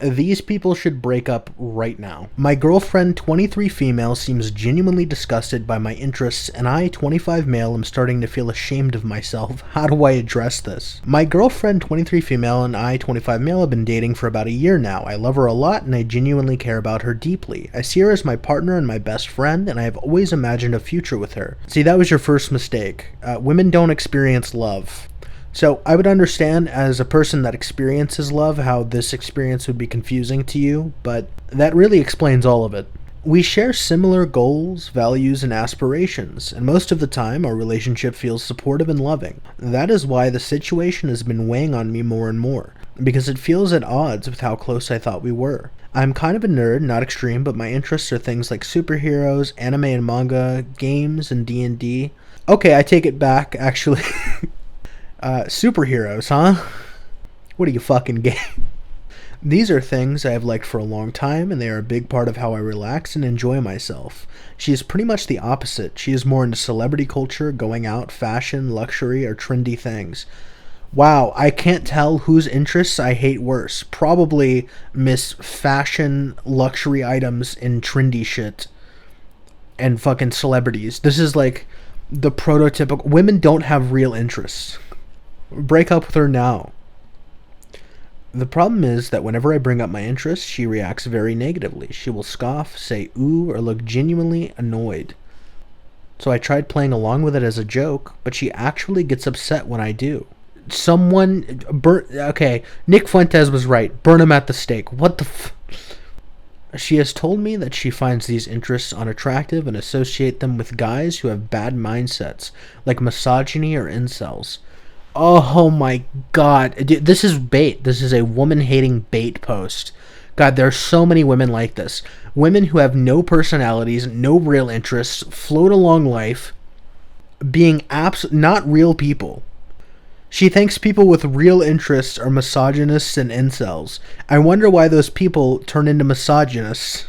These people should break up right now. My girlfriend, 23 female, seems genuinely disgusted by my interests, and I, 25 male, am starting to feel ashamed of myself. How do I address this? My girlfriend, 23 female, and I, 25 male, have been dating for about a year now. I love her a lot, and I genuinely care about her deeply. I see her as my partner and my best friend, and I have always imagined a future with her. See, that was your first mistake. Women don't experience love. So I would understand as a person that experiences love how this experience would be confusing to you, but that really explains all of it. We share similar goals, values, and aspirations, and most of the time our relationship feels supportive and loving. That is why the situation has been weighing on me more and more, because it feels at odds with how close I thought we were. I'm kind of a nerd, not extreme, but my interests are things like superheroes, anime and manga, games, and D&D. Okay, I take it back, actually. Superheroes, huh? What are you, fucking gay? These are things I have liked for a long time, and they are a big part of how I relax and enjoy myself. She is pretty much the opposite. She is more into celebrity culture, going out, fashion, luxury, or trendy things. Wow, I can't tell whose interests I hate worse. Probably Miss Fashion, luxury items, and trendy shit. And fucking celebrities. This is like the prototypical... Women don't have real interests. Break up with her now. The problem is that whenever I bring up my interests, she reacts very negatively. She will scoff, say ooh, or look genuinely annoyed. So I tried playing along with it as a joke, but she actually gets upset when I do. Okay, Nick Fuentes was right. Burn him at the stake. What the She has told me that she finds these interests unattractive and associate them with guys who have bad mindsets, like misogyny or incels. Oh my god. This is bait. This is a woman-hating bait post. God, there are so many women like this. Women who have no personalities, no real interests, float along life, being not real people. She thinks people with real interests are misogynists and incels. I wonder why those people turn into misogynists.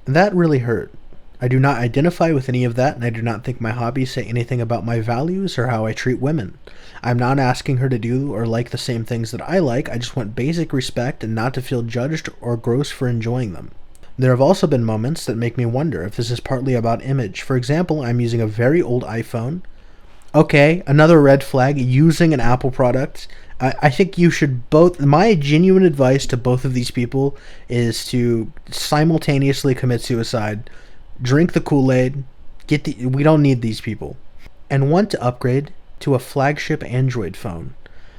That really hurt. I do not identify with any of that, and I do not think my hobbies say anything about my values or how I treat women. I'm not asking her to do or like the same things that I like. I just want basic respect and not to feel judged or gross for enjoying them. There have also been moments that make me wonder if this is partly about image. For example, I'm using a very old iPhone. Okay, another red flag, using an Apple product. I think you should both... My genuine advice to both of these people is to simultaneously commit suicide. Drink the Kool-Aid. We don't need these people. And want to upgrade to a flagship Android phone.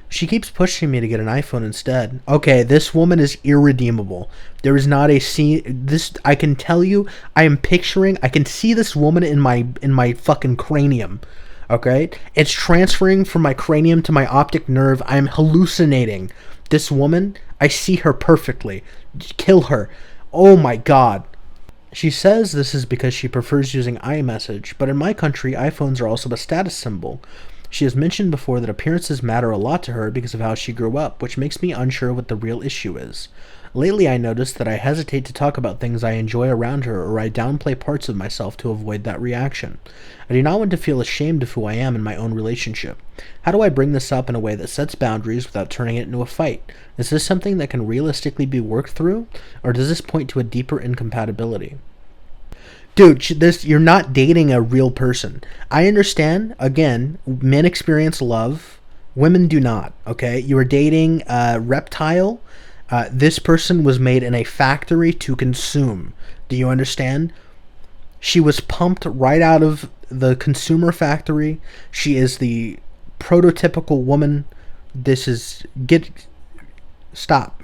She keeps pushing me to get an iPhone instead. Okay, this woman is irredeemable. There is not a scene... I can tell you, I can see this woman in my fucking cranium. Okay? It's transferring from my cranium to my optic nerve. I'm hallucinating. This woman, I see her perfectly. Kill her. Oh my god. She says this is because she prefers using iMessage, but in my country, iPhones are also a status symbol. She has mentioned before that appearances matter a lot to her because of how she grew up, which makes me unsure what the real issue is. Lately, I noticed that I hesitate to talk about things I enjoy around her, or I downplay parts of myself to avoid that reaction. I do not want to feel ashamed of who I am in my own relationship. How do I bring this up in a way that sets boundaries without turning it into a fight? Is this something that can realistically be worked through, or does this point to a deeper incompatibility? Dude, you're not dating a real person. I understand, again, men experience love, women do not, okay? You are dating a reptile. This person was made in a factory to consume. Do you understand? She was pumped right out of the consumer factory. She is the prototypical woman. Stop.